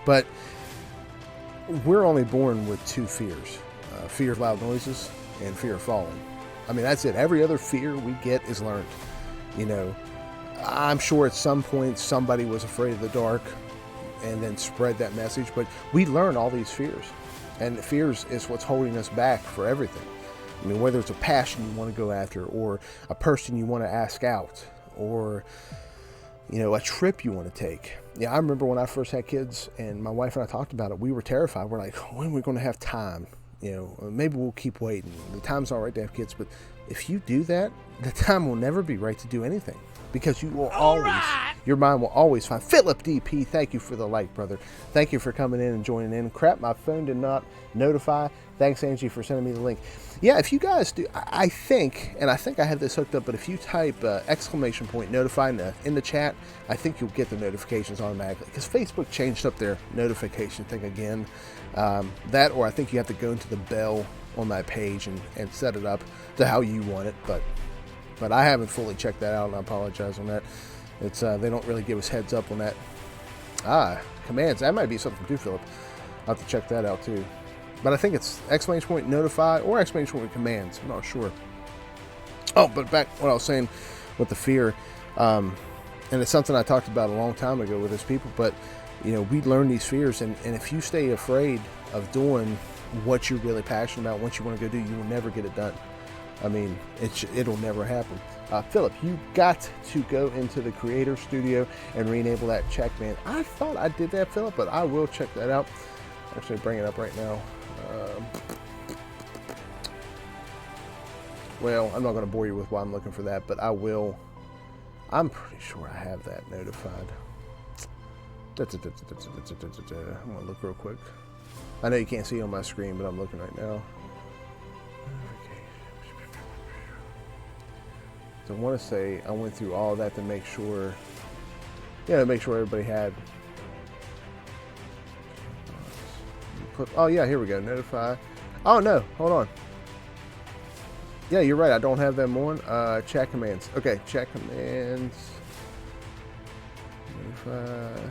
But we're only born with two fears. Fear of loud noises and fear of falling. I mean, that's it. Every other fear we get is learned. You know, I'm sure at some point somebody was afraid of the dark and then spread that message, but we learn all these fears. And fears is what's holding us back for everything. I mean, whether it's a passion you want to go after, or a person you want to ask out, or, you know, a trip you want to take. Yeah, I remember when I first had kids and my wife and I talked about it, we were terrified. We're like, when are we going to have time? You know, maybe we'll keep waiting. The time's all right to have kids, but if you do that, the time will never be right to do anything, because you will always, your mind will always find. Philip DP, thank you for the like, brother. Thank you for coming in and joining in. Crap, my phone did not notify. Thanks, Angie, for sending me the link. Yeah, if you guys do, I think I have this hooked up, but if you type exclamation point notify in the chat, I think you'll get the notifications automatically, because Facebook changed up their notification thing again. That, or I think you have to go into the bell on that page and set it up to how you want it, but I haven't fully checked that out, and I apologize on that. It's they don't really give us heads up on that. Commands, that might be something too, Philip. I'll have to check that out too. But I think it's exclamation point notify or exclamation point commands. I'm not sure. Oh, but back what I was saying with the fear, and it's something I talked about a long time ago with those people, but you know, we learn these fears, and if you stay afraid of doing what you're really passionate about, what you want to go do, you will never get it done. I mean, it'll never happen. Philip, you got to go into the Creator Studio and re-enable that check, man. I thought I did that, Philip, but I will check that out. Actually, bring it up right now. Well, I'm not going to bore you with why I'm looking for that, but I will. I'm pretty sure I have that notified. I'm going to look real quick. I know you can't see it on my screen, but I'm looking right now. So I want to say I went through all that to make sure, to make sure everybody had. Oh yeah, here we go. Notify. Oh no, hold on. Yeah, you're right. I don't have them on. Chat commands. Okay, chat commands. Notify.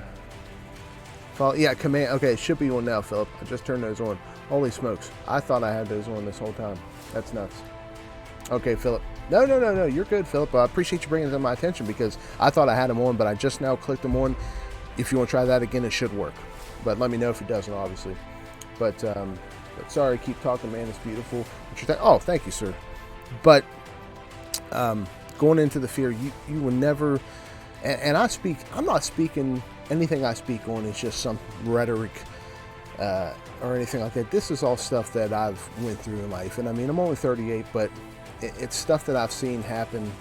Follow. Yeah, command. Okay, it should be on now, Philip. I just turned those on. Holy smokes! I thought I had those on this whole time. That's nuts. Okay, Philip. No. You're good, Philip. I appreciate you bringing them to my attention, because I thought I had them on, but I just now clicked them on. If you want to try that again, it should work. But let me know if it doesn't, obviously. But sorry, keep talking, man. It's beautiful. Oh, thank you, sir. But going into the fear, you will never. And I'm not speaking. Anything I speak on is just some rhetoric or anything like that. This is all stuff that I've went through in life. And I mean, I'm only 38, but it's stuff that I've seen happen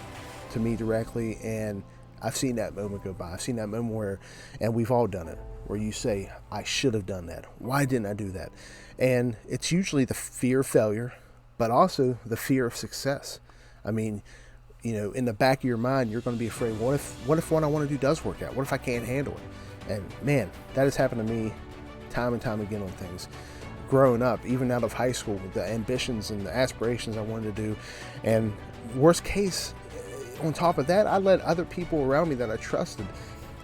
to me directly, and I've seen that moment go by. I've seen that moment where, and we've all done it, where you say, I should have done that. Why didn't I do that? And it's usually the fear of failure, but also the fear of success. I mean, you know, in the back of your mind, you're going to be afraid, what if what I want to do does work out? What if I can't handle it? And man, that has happened to me time and time again on things. Growing up, even out of high school, the ambitions and the aspirations I wanted to do. And worst case, on top of that, I let other people around me that I trusted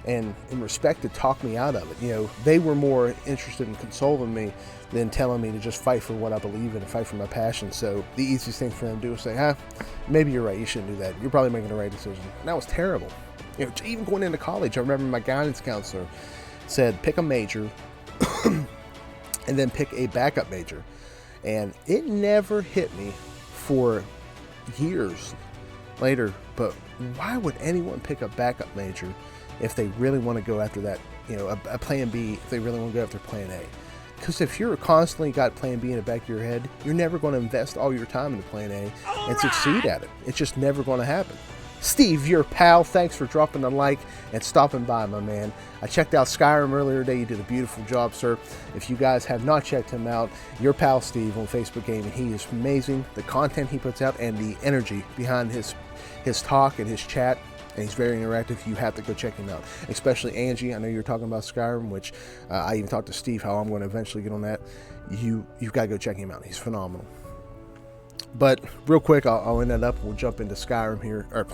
and respected talk me out of it. You know, they were more interested in consoling me than telling me to just fight for what I believe in and fight for my passion. So the easiest thing for them to do is say, maybe you're right, you shouldn't do that. You're probably making the right decision. And that was terrible. You know, even going into college, I remember my guidance counselor said, pick a major and then pick a backup major. And it never hit me for years later, but why would anyone pick a backup major if they really want to go after that, you know, a plan B, if they really want to go after plan A? Because if you're constantly got plan B in the back of your head, you're never going to invest all your time into plan A and succeed at it. It's just never going to happen. Steve, your pal, thanks for dropping a like and stopping by, my man. I checked out Skyrim earlier today. You did a beautiful job, sir. If you guys have not checked him out, your pal Steve on Facebook Gaming, he is amazing. The content he puts out and the energy behind his talk and his chat, and he's very interactive. You have to go check him out, especially Angie. I know you're talking about Skyrim, which I even talked to Steve how I'm going to eventually get on that. You've got to go check him out. He's phenomenal. But real quick, I'll end that up. We'll jump into Skyrim here, or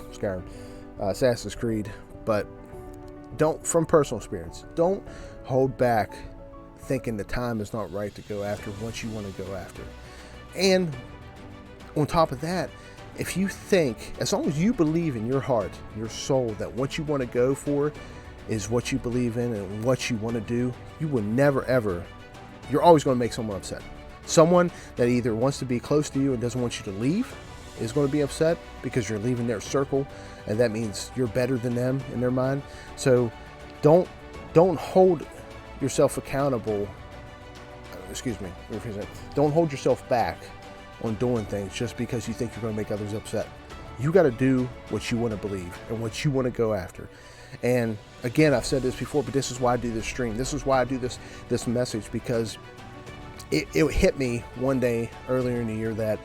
Assassin's Creed. But from personal experience, don't hold back thinking the time is not right to go after what you want to go after. And on top of that, if you think, as long as you believe in your heart, your soul, that what you want to go for is what you believe in and what you want to do, you will never ever, you're always going to make someone upset. Someone that either wants to be close to you and doesn't want you to leave is going to be upset because you're leaving their circle, and that means you're better than them in their mind. So don't hold yourself accountable. Don't hold yourself back on doing things just because you think you're going to make others upset. You got to do what you want to believe and what you want to go after. And again, I've said this before, but this is why I do this stream. This is why I do this message, because it hit me one day earlier in the year that,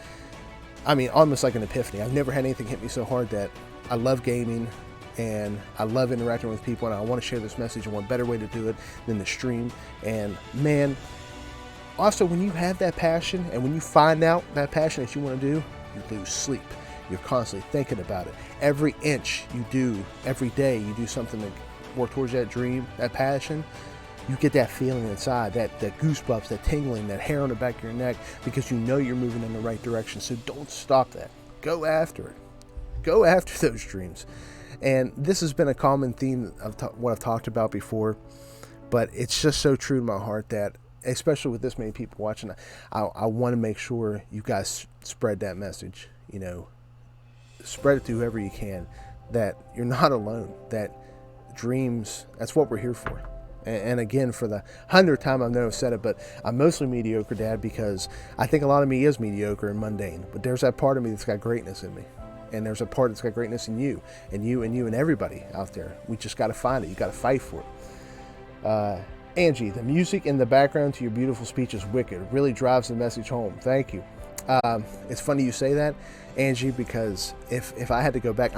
I mean, almost like an epiphany. I've never had anything hit me so hard that I love gaming and I love interacting with people, and I want to share this message, and what better way to do it than the stream. And man, also, when you have that passion and when you find out that passion that you want to do, you lose sleep. You're constantly thinking about it. Every inch you do, every day you do something to work towards that dream, that passion, you get that feeling inside, that goosebumps, that tingling, that hair on the back of your neck, because you know you're moving in the right direction. So don't stop that. Go after it. Go after those dreams. And this has been a common theme of what I've talked about before, but it's just so true to my heart that, especially with this many people watching, I want to make sure you guys spread that message. You know, spread it to whoever you can, that you're not alone, that dreams, that's what we're here for. And again, for the 100th time, I know I've said it, but I'm mostly mediocre, Dad, because I think a lot of me is mediocre and mundane, but there's that part of me that's got greatness in me. And there's a part that's got greatness in you, and you and you and everybody out there. We just got to find it. You got to fight for it. Angie, the music in the background to your beautiful speech is wicked. It really drives the message home. Thank you. It's funny you say that, Angie, because if I had to go back,